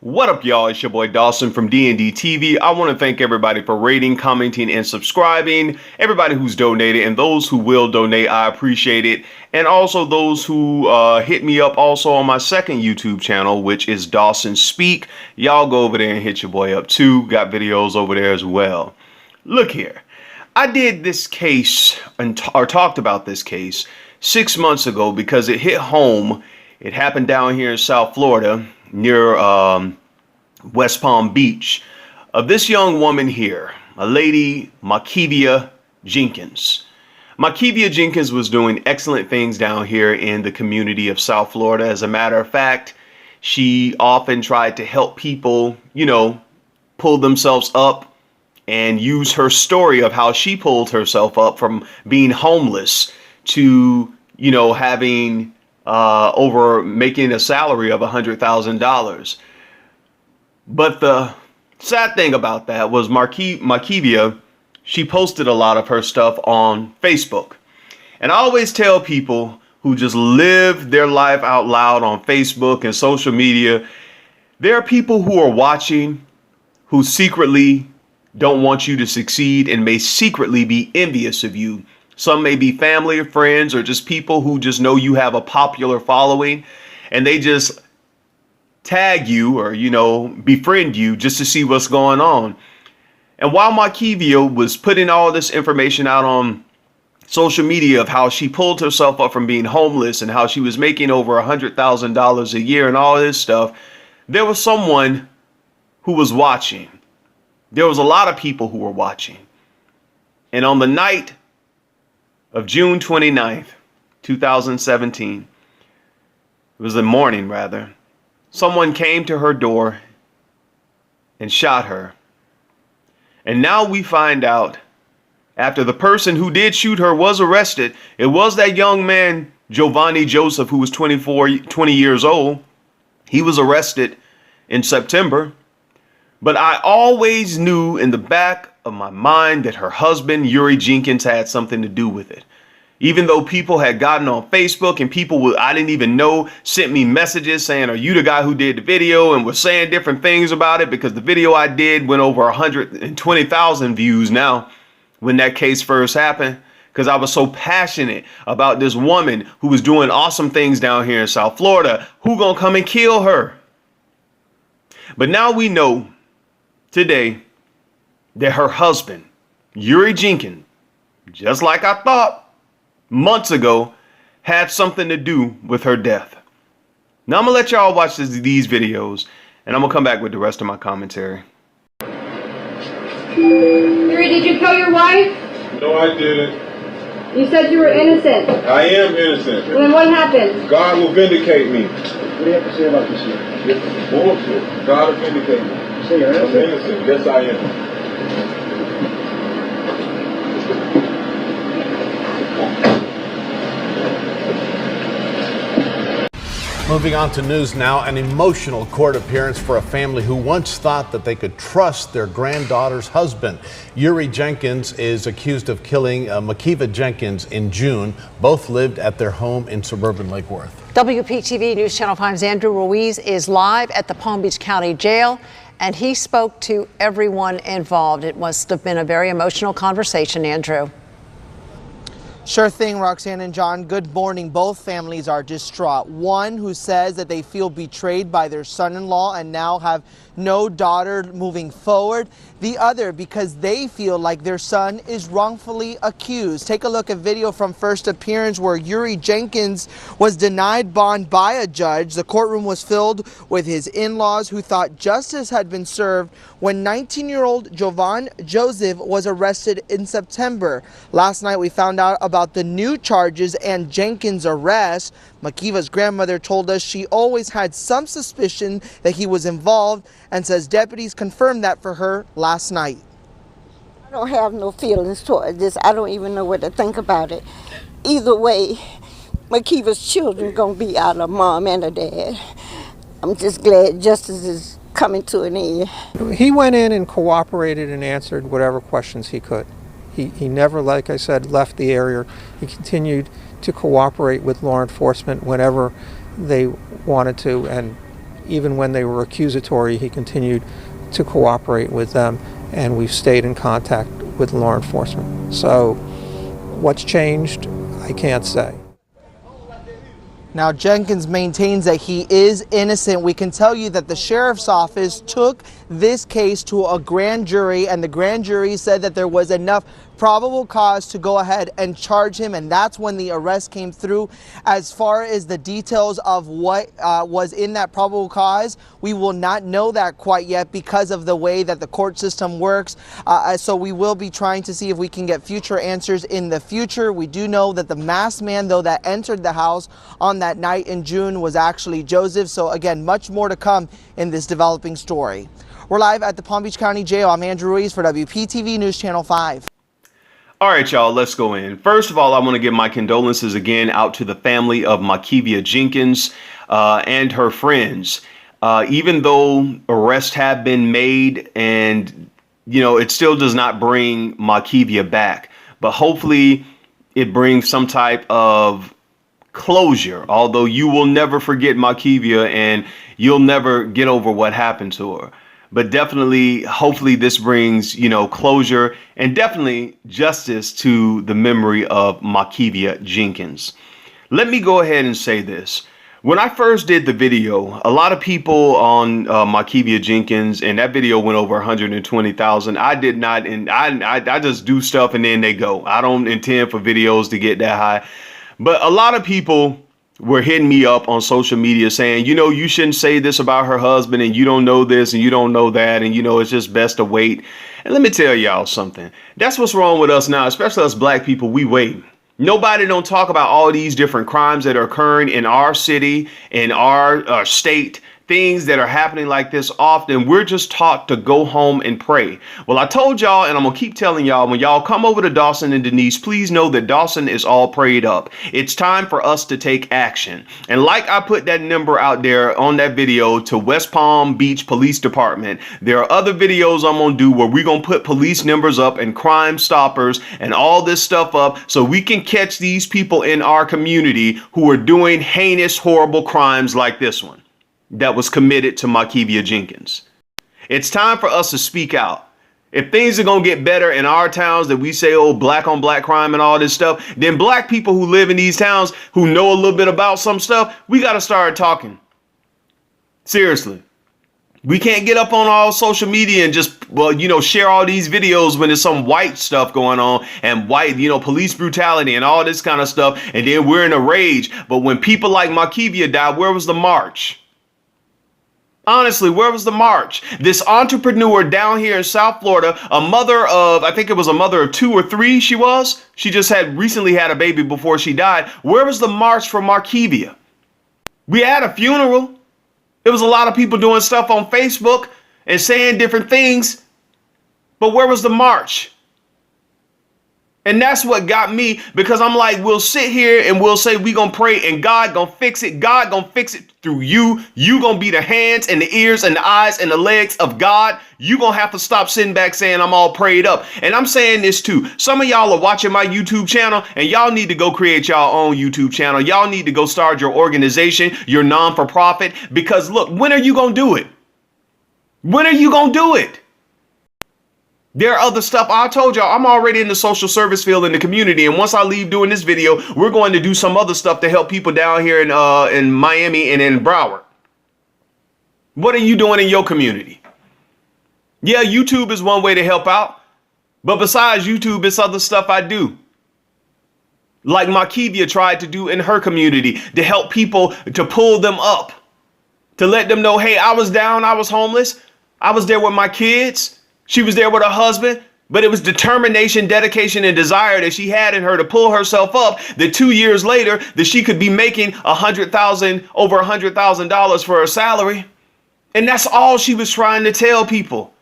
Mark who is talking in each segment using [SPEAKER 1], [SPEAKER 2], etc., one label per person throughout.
[SPEAKER 1] What up, y'all? It's your boy Dawson from D&D TV. I want to thank everybody for rating, commenting, and subscribing. Everybody who's donated and those who will donate, I appreciate it. And also those who hit me up also on my second YouTube channel, which is Dawson Speak. Y'all go over there and hit your boy up too. Got videos over there as well. Look here. I did this case or talked about this case 6 months ago because it hit home. It happened down here in South Florida near West Palm Beach, of this young woman here, a lady, Makeva Jenkins. Makeva Jenkins was doing excellent things down here in the community of South Florida. As a matter of fact, she often tried to help people, pull themselves up, and use her story of how she pulled herself up from being homeless to, having making a salary of $100,000. But the sad thing about that was Makeva, she posted a lot of her stuff on Facebook. And I always tell people who just live their life out loud on Facebook and social media, there are people who are watching who secretly don't want you to succeed and may secretly be envious of you. Some may be family or friends or just people who just know you have a popular following, and they just tag you or, befriend you just to see what's going on. And while Makeva was putting all this information out on social media of how she pulled herself up from being homeless and how she was making over $100,000 a year and all this stuff, there was someone who was watching. There was a lot of people who were watching. And on the night of June 29th, 2017, it was the morning rather, someone came to her door and shot her. And now we find out, after the person who did shoot her was arrested, it was that young man, Giovanni Joseph, who was 20 years old. He was arrested in September. But I always knew in the back of my mind that her husband, Euri Jenkins, had something to do with it. Even though people had gotten on Facebook and people I didn't even know sent me messages saying, are you the guy who did the video? And were saying different things about it because the video I did went over 120,000 views now when that case first happened, because I was so passionate about this woman who was doing awesome things down here in South Florida. Who gonna come and kill her? But now we know today that her husband, Euri Jenkins, just like I thought months ago, had something to do with her death. Now I'm gonna let y'all watch these videos and I'm gonna come back with the rest of my commentary.
[SPEAKER 2] Euri, did you kill your wife?
[SPEAKER 3] No, I didn't.
[SPEAKER 2] You said you were innocent.
[SPEAKER 3] I am innocent.
[SPEAKER 2] Then what happened?
[SPEAKER 3] God will vindicate me.
[SPEAKER 4] What do you have to say about this here?
[SPEAKER 3] This is bullshit. God will vindicate me.
[SPEAKER 4] Say you're
[SPEAKER 3] I'm
[SPEAKER 4] innocent?
[SPEAKER 3] innocent. Yes, I am.
[SPEAKER 5] Moving on to news now, an emotional court appearance for a family who once thought that they could trust their granddaughter's husband. Euri Jenkins is accused of killing Makeva Jenkins in June. Both lived at their home in suburban Lake Worth.
[SPEAKER 6] WPTV News Channel 5's Andrew Ruiz is live at the Palm Beach County Jail, and he spoke to everyone involved. It must have been a very emotional conversation, Andrew.
[SPEAKER 7] Sure thing, Roxanne and John. Good morning. Both families are distraught. One who says that they feel betrayed by their son-in-law and now have no daughter moving forward. The other because they feel like their son is wrongfully accused. Take a look at video from first appearance where Euri Jenkins was denied bond by a judge. The courtroom was filled with his in-laws who thought justice had been served when 19-year-old Giovanni Joseph was arrested in September. Last night we found out about the new charges and Jenkins' arrest. Makeva's grandmother told us she always had some suspicion that he was involved and says deputies confirmed that for her last night.
[SPEAKER 8] I don't have no feelings toward this. I don't even know what to think about it. Either way, Makeva's children gonna be out of mom and a dad. I'm just glad justice is coming to an end.
[SPEAKER 9] He went in and cooperated and answered whatever questions he could. He never, like I said, left the area. He continued to cooperate with law enforcement whenever they wanted to, and even when they were accusatory, he continued to cooperate with them, and we've stayed in contact with law enforcement. So what's changed, I can't say.
[SPEAKER 7] Now, Jenkins maintains that he is innocent. We can tell you that the sheriff's office took this case to a grand jury, and the grand jury said that there was enough probable cause to go ahead and charge him, and that's when the arrest came through. As far as the details of what was in that probable cause, we will not know that quite yet because of the way that the court system works. So we will be trying to see if we can get future answers in the future. We do know that the masked man, though, that entered the house on that night in June was actually Joseph. So again, much more to come in this developing story. We're live at the Palm Beach County Jail. I'm Andrew Ruiz for WPTV News Channel 5.
[SPEAKER 1] All right, y'all, let's go in. First of all, I want to give my condolences again out to the family of Makeva Jenkins and her friends. Even though arrests have been made and, you know, it still does not bring Makeva back. But hopefully it brings some type of closure, although you will never forget Makeva and you'll never get over what happened to her. But definitely, hopefully this brings, you know, closure and definitely justice to the memory of Makeva Jenkins. Let me go ahead and say this. When I first did the video, a lot of people on Makeva Jenkins, and that video went over 120,000. I did not, and I just do stuff and then they go. I don't intend for videos to get that high. But a lot of people were hitting me up on social media saying, you know, you shouldn't say this about her husband, and you don't know this and you don't know that, and you know, it's just best to wait. And let me tell y'all something. That's what's wrong with us now, especially us black people. We wait. Nobody don't talk about all these different crimes that are occurring in our city, in our state. Things that are happening like this often. We're just taught to go home and pray. Well, I told y'all, and I'm gonna keep telling y'all, when y'all come over to Dawson and Denise, please know that Dawson is all prayed up. It's time for us to take action. And like I put that number out there on that video to West Palm Beach Police Department, there are other videos I'm gonna do where we're gonna put police numbers up and Crime Stoppers and all this stuff up so we can catch these people in our community who are doing heinous, horrible crimes like this one that was committed to Makeva Jenkins. It's time for us to speak out. If things are going to get better in our towns that we say, oh, black on black crime and all this stuff, then black people who live in these towns who know a little bit about some stuff, we got to start talking. Seriously. We can't get up on all social media and just, well, you know, share all these videos when there's some white stuff going on and white, you know, police brutality and all this kind of stuff. And then we're in a rage. But when people like Makeva died, where was the march? Honestly, where was the march? This entrepreneur down here in South Florida, a mother of, I think it was a mother of 2 or 3 she was. She just had recently had a baby before she died. Where was the march for Makeva? We had a funeral. There was a lot of people doing stuff on Facebook and saying different things. But where was the march? And that's what got me, because I'm like, we'll sit here and we'll say we gonna pray and God gonna fix it. God gonna fix it through you. You gonna be the hands and the ears and the eyes and the legs of God. You gonna have to stop sitting back saying I'm all prayed up. And I'm saying this too. Some of y'all are watching my YouTube channel and y'all need to go create y'all own YouTube channel. Y'all need to go start your organization, your non-for-profit, because look, when are you gonna do it? When are you gonna do it? There are other stuff. I told y'all I'm already in the social service field in the community. And once I leave doing this video, we're going to do some other stuff to help people down here in Miami and in Broward. What are you doing in your community? Yeah, YouTube is one way to help out. But besides YouTube, it's other stuff I do. Like Makeva tried to do in her community to help people, to pull them up, to let them know, hey, I was down, I was homeless. I was there with my kids. She was there with her husband, but it was determination, dedication, and desire that she had in her to pull herself up, that 2 years later that she could be making over $100,000 for her salary. And that's all she was trying to tell people,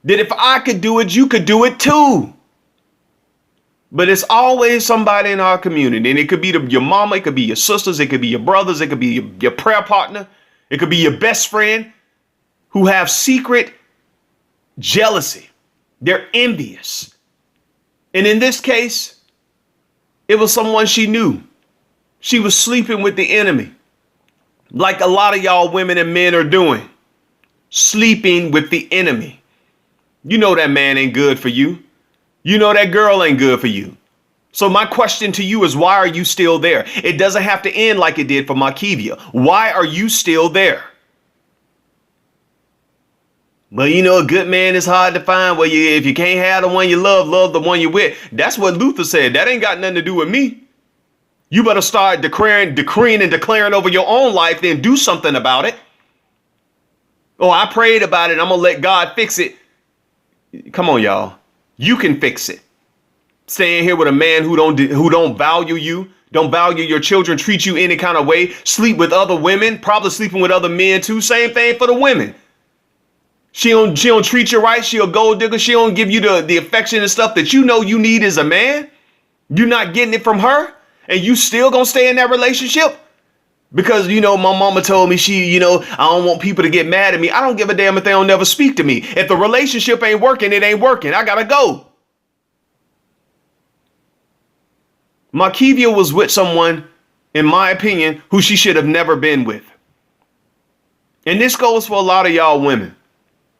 [SPEAKER 1] that if I could do it, you could do it too. But it's always somebody in our community, and it could be your mama, it could be your sisters, it could be your brothers, it could be your prayer partner, it could be your best friend, who have secret jealousy. They're envious. And in this case, it was someone she knew. She was sleeping with the enemy. like a lot of y'all women and men are doing, sleeping with the enemy. You know that man ain't good for you. You know that girl ain't good for you. So my question to you is, why are you still there? It doesn't have to end like it did for Makeva. Why are you still there? Well, you know, a good man is hard to find. Well, if you can't have the one you love, love the one you're with. That's what Luther said. That ain't got nothing to do with me. You better start decreeing and declaring over your own life, then do something about it. Oh, I prayed about it. I'm going to let God fix it. Come on, y'all. You can fix it. Staying here with a man who don't value you, don't value your children, treat you any kind of way, sleep with other women, probably sleeping with other men too. Same thing for the women. She don't treat you right. She a gold digger. She don't give you the affection and stuff that you know you need as a man. You're not getting it from her, and you still gonna stay in that relationship because, you know, my mama told me I don't want people to get mad at me. I don't give a damn if they don't never speak to me. If the relationship ain't working, it ain't working. I gotta go. Makeva was with someone, in my opinion, who she should have never been with. And this goes for a lot of y'all women.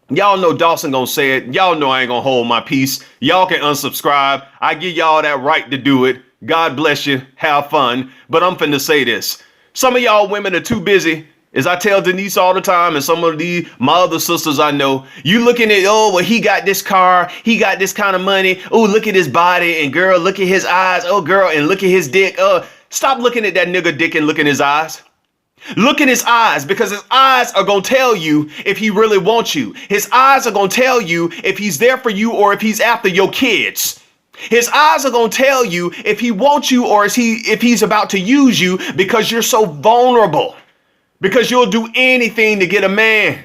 [SPEAKER 1] Y'all know Dawson gonna say it. Y'all know I ain't gonna hold my peace. Y'all can unsubscribe. I give y'all that right to do it. God bless you. Have fun. But I'm finna say this. Some of y'all women are too busy. As I tell Denise all the time, and some of my other sisters I know, you looking at, oh, well, he got this car, he got this kind of money. Oh, look at his body, and girl, look at his eyes. Oh, girl, and look at his dick. Stop looking at that nigga dick and look in his eyes. Look in his eyes, because his eyes are going to tell you if he really wants you. His eyes are going to tell you if he's there for you or if he's after your kids. His eyes are going to tell you if he wants you or if he's about to use you, because you're so vulnerable. Because you'll do anything to get a man.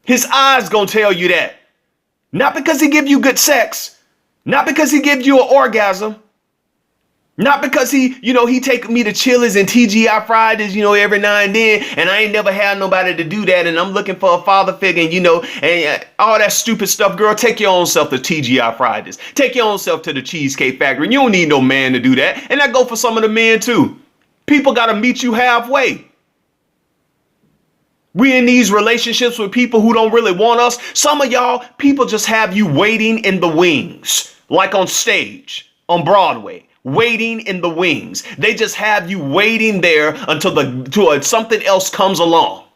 [SPEAKER 1] His eyes gonna tell you that. Not because he give you good sex. Not because he gives you an orgasm. Not because he take me to Chili's and TGI Fridays, every now and then, and I ain't never had nobody to do that, and I'm looking for a father figure, and all that stupid stuff. Girl, take your own self to TGI Fridays. Take your own self to the Cheesecake Factory. You don't need no man to do that. And that go for some of the men too. People gotta meet you halfway. We in these relationships with people who don't really want us. Some of y'all, people just have you waiting in the wings, like on stage, on Broadway, waiting in the wings. They just have you waiting there until something else comes along.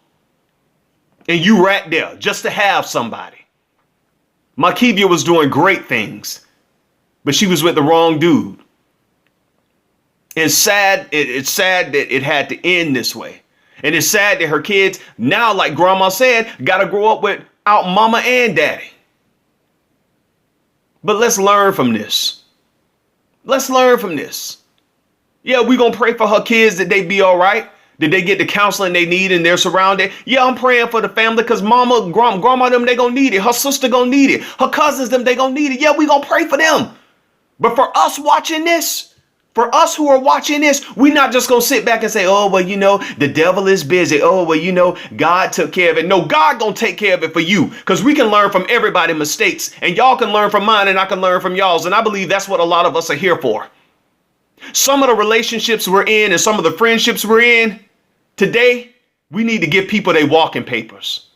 [SPEAKER 1] And you right there just to have somebody. Makeva was doing great things, but she was with the wrong dude. And it's sad that it had to end this way. And it's sad that her kids now, like grandma said, got to grow up without mama and daddy. But let's learn from this. Let's learn from this. Yeah, we're going to pray for her kids that they be all right, that they get the counseling they need and they're surrounded. Yeah, I'm praying for the family because mama, grandma, them, they going to need it. Her sister going to need it. Her cousins, them, they going to need it. Yeah, we're going to pray for them. But for us watching this, for us who are watching this, we're not just going to sit back and say, oh, well, the devil is busy. Oh, well, God took care of it. No, God going to take care of it for you, because we can learn from everybody's mistakes, and y'all can learn from mine and I can learn from y'all's. And I believe that's what a lot of us are here for. Some of the relationships we're in and some of the friendships we're in today, we need to give people their walking papers.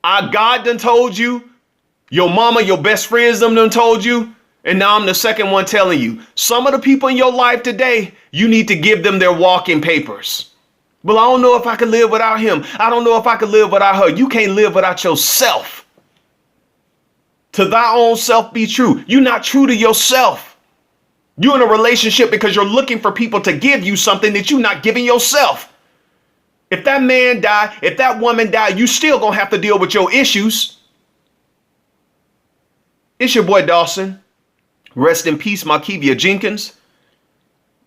[SPEAKER 1] God done told you, your mama, your best friends done told you. And now I'm the second one telling you, some of the people in your life today, you need to give them their walking papers. Well, I don't know if I can live without him. I don't know if I can live without her. You can't live without yourself. To thy own self be true. You're not true to yourself. You're in a relationship because you're looking for people to give you something that you're not giving yourself. If that man die, if that woman die, you still gonna have to deal with your issues. It's your boy Dawson. Rest in peace, Makeva Jenkins.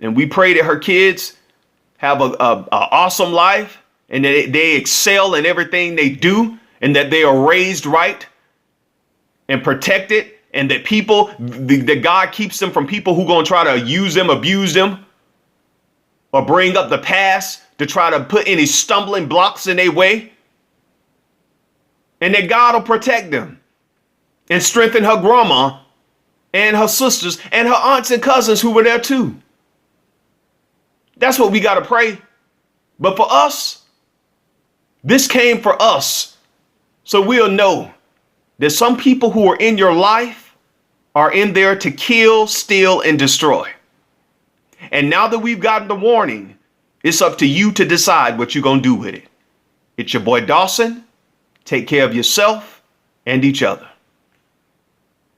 [SPEAKER 1] And we pray that her kids have a awesome life and that they excel in everything they do and that they are raised right and protected, and that that God keeps them from people who are going to try to use them, abuse them, or bring up the past to try to put any stumbling blocks in their way. And that God will protect them and strengthen her grandma and her sisters and her aunts and cousins who were there too. That's what we got to pray. But for us, this came for us. So we'll know that some people who are in your life are in there to kill, steal, and destroy. And now that we've gotten the warning, it's up to you to decide what you're going to do with it. It's your boy Dawson. Take care of yourself and each other.